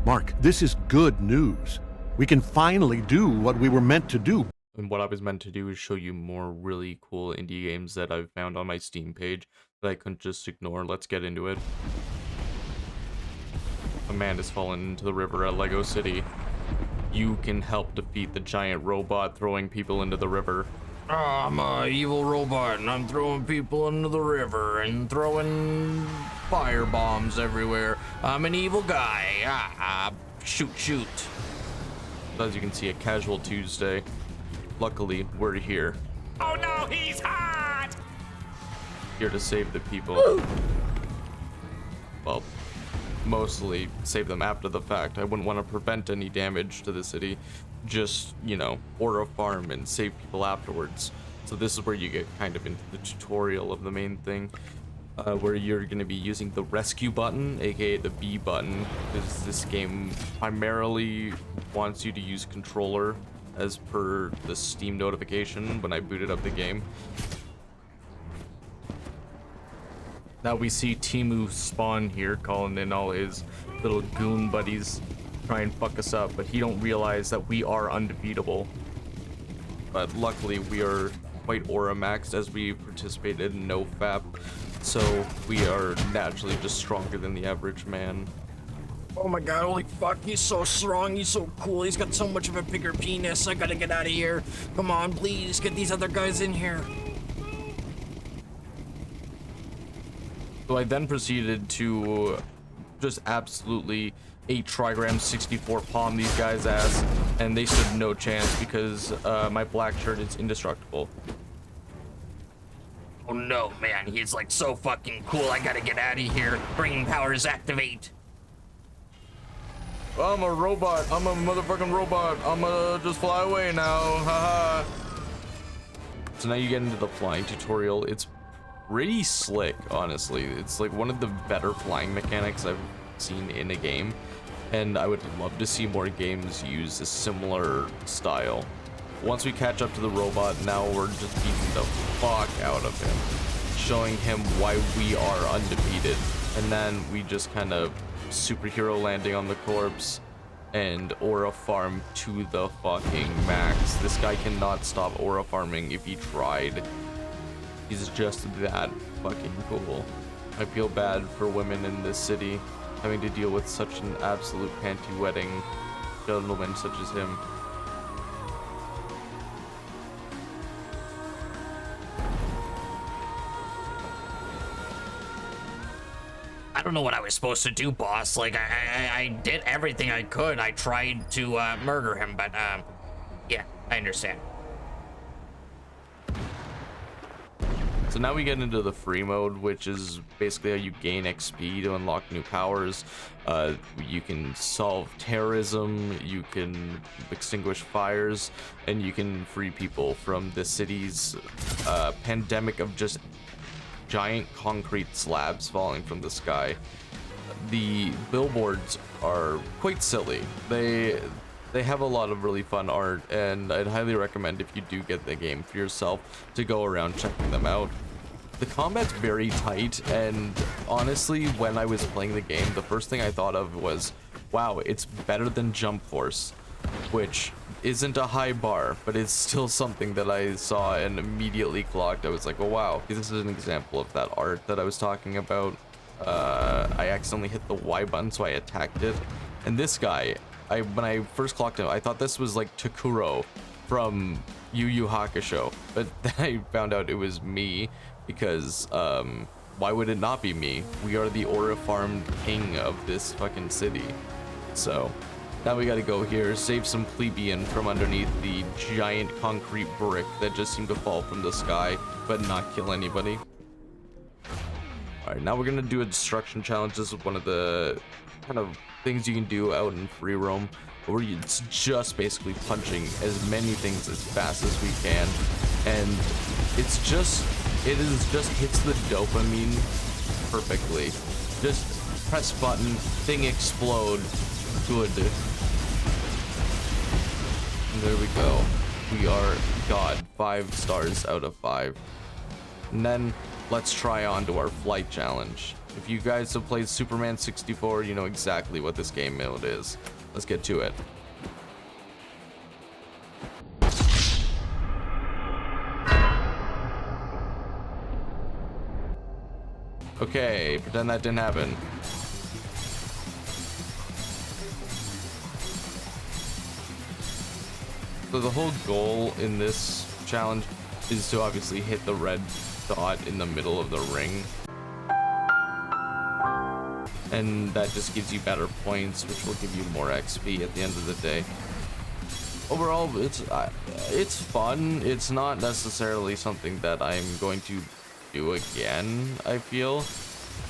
Mark, this is good news. We can finally do what we were meant to do. And what I was meant to do is show you more really cool indie games that I've found on my Steam page that I couldn't just ignore. Let's get into it. A man has fallen into the river at Lego City. You can help defeat the giant robot throwing people into the river. I'm a evil robot and I'm throwing people into the river and throwing fire bombs everywhere. I'm an evil guy. Shoot, shoot. As you can see, a casual Tuesday. Luckily, we're here. Oh no, he's hot! Here to save the people. Well, mostly save them after the fact. I wouldn't want to prevent any damage to the city. Just, you know, order a farm and save people afterwards. So this is where you get kind of into the tutorial of the main thing, where you're going to be using the rescue button, aka the B button, because this game primarily wants you to use controller as per the Steam notification when I booted up the game. Now we see Timu spawn here, calling in all his little goon buddies, try and fuck us up, but he don't realize that we are undefeatable. But luckily we are quite aura maxed as we participated in NoFap, so we are naturally just stronger than the average man. Oh my god, holy fuck, he's so strong, he's so cool, he's got so much of a bigger penis. I gotta get out of here. Come on, please, get these other guys in here. So I then proceeded to just absolutely 8 trigram 64 palm these guys' ass, and they stood no chance because my black shirt is indestructible. Oh no, man, he's like so fucking cool, I gotta get out of here. Brain powers activate. I'm a robot. I'm a motherfucking robot. I'm gonna just fly away now. Haha. So now you get into the flying tutorial. It's pretty slick, honestly. It's like one of the better flying mechanics I've seen in a game, and I would love to see more games use a similar style. Once we catch up to the robot, now we're just beating the fuck out of him, showing him why we are undefeated, and then we just kind of superhero landing on the corpse and aura farm to the fucking max. This guy cannot stop aura farming if he tried. He's just that fucking cool. I feel bad for women in this city having to deal with such an absolute panty-wetting gentleman such as him. I don't know what I was supposed to do, boss. Like, I did everything I could. I tried to murder him, but yeah, I understand. So now we get into the free mode, which is basically how you gain XP to unlock new powers. You can solve terrorism, you can extinguish fires, and you can free people from the city's pandemic of just giant concrete slabs falling from the sky. The billboards are quite silly. They have a lot of really fun art, and I'd highly recommend, if you do get the game for yourself, to go around checking them out. The combat's very tight, and honestly, when I was playing the game, the first thing I thought of was, wow, it's better than Jump Force, which isn't a high bar, but it's still something that I saw and immediately clocked. I was like, oh wow, this is an example of that art that I was talking about. I accidentally hit the Y button, so I attacked it. And this guy, when I first clocked him, I thought this was like Takuro from Yu Yu Hakusho, but then I found out it was me, because why would it not be me? We are the aura farm king of this fucking city. So now we gotta go here, save some plebeian from underneath the giant concrete brick that just seemed to fall from the sky, but not kill anybody. Alright, now we're gonna do a destruction challenge. This is one of the kind of things you can do out in free roam, where it's just basically punching as many things as fast as we can, and it is just hits the dopamine perfectly. Just press button, thing explode, good. And there we go. We are God, 5 stars out of 5. And then let's try on to our flight challenge. If you guys have played Superman 64, you know exactly what this game mode is. Let's get to it. Okay, pretend that didn't happen. So the whole goal in this challenge is to obviously hit the red dot in the middle of the ring. And that just gives you better points, which will give you more XP at the end of the day. Overall, it's fun. It's not necessarily something that I'm going to do again, I feel.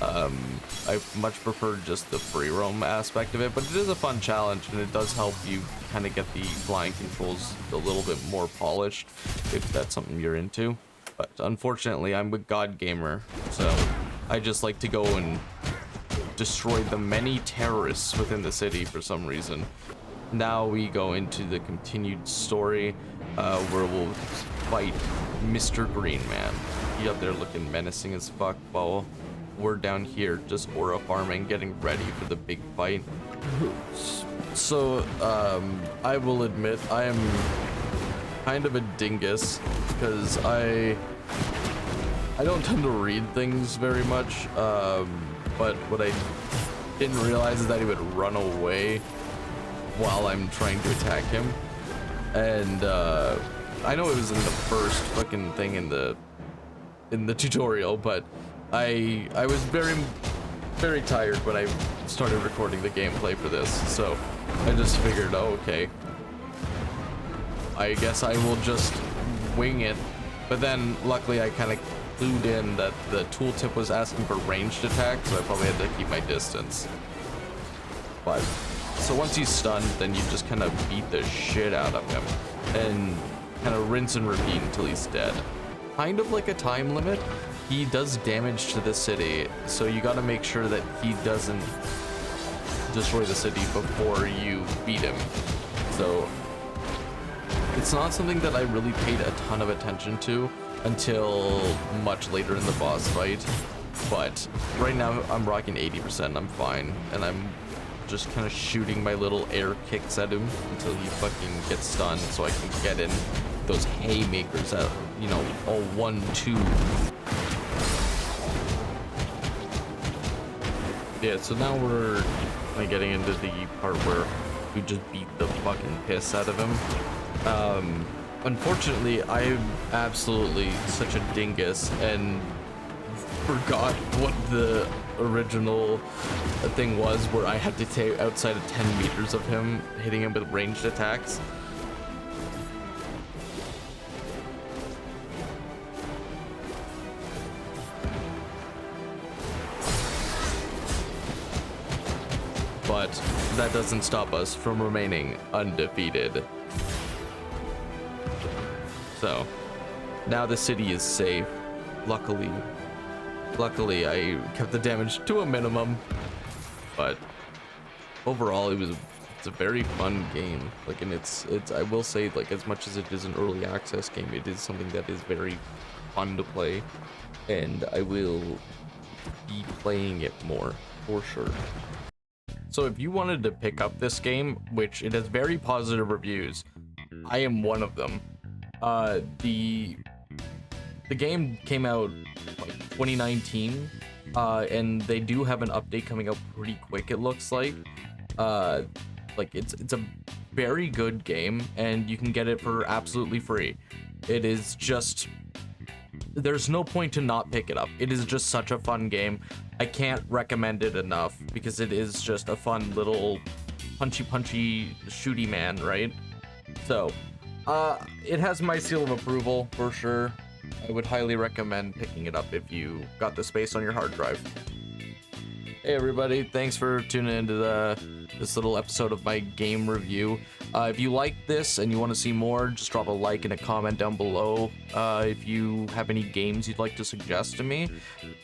I much prefer just the free roam aspect of it, but it is a fun challenge, and it does help you kind of get the flying controls a little bit more polished if that's something you're into. But unfortunately, I'm a god gamer, so I just like to go and destroy the many terrorists within the city for some reason. Now we go into the continued story where we'll fight Mr. Green Man. He up there looking menacing as fuck, while we're down here just aura farming, getting ready for the big fight. So I will admit I am kind of a dingus because I don't tend to read things very much, but what I didn't realize is that he would run away while I'm trying to attack him. And I know it was in the first fucking thing in the tutorial, but I was very tired when I started recording the gameplay for this, so I just figured, oh, okay, I guess I will just wing it. But then luckily I kind of clued in that the tooltip was asking for ranged attack, so I probably had to keep my distance. But so once he's stunned, then you just kind of beat the shit out of him and kind of rinse and repeat until he's dead. Kind of like a time limit. He does damage to the city, so you got to make sure that he doesn't destroy the city before you beat him. So it's not something that I really paid a ton of attention to until much later in the boss fight, but right now I'm rocking 80%. I'm fine, and I'm just kind of shooting my little air kicks at him until he fucking gets stunned, so I can get in those haymakers at, you know, all 1-2. Yeah, so now we're like getting into the part where we just beat the fucking piss out of him. Unfortunately, I'm absolutely such a dingus and forgot what the original thing was, where I had to stay outside of 10 meters of him, hitting him with ranged attacks. But that doesn't stop us from remaining undefeated. So now the city is safe. Luckily I kept the damage to a minimum, but overall it's a very fun game. Like, and it's I will say, like, as much as it is an early access game, it is something that is very fun to play, and I will be playing it more for sure. So if you wanted to pick up this game, which it has very positive reviews, I am one of them. The game came out like 2019, and they do have an update coming out pretty quick, it looks like. Like it's a very good game, and you can get it for absolutely free. It is just, there's no point to not pick it up. It is just such a fun game. I can't recommend it enough because it is just a fun little punchy shooty man, right? So it has my seal of approval for sure. I would highly recommend picking it up if you got the space on your hard drive. Hey everybody, thanks for tuning into this little episode of my game review. If you like this and you want to see more, just drop a like and a comment down below. If you have any games you'd like to suggest to me,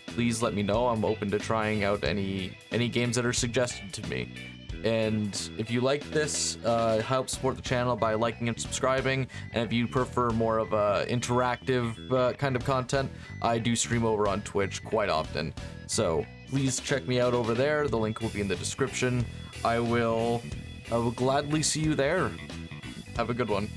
please let me know. I'm open to trying out any games that are suggested to me. And if you like this, help support the channel by liking and subscribing. And if you prefer more of a interactive kind of content, I do stream over on Twitch quite often. So please check me out over there. The link will be in the description. I will gladly see you there. Have a good one.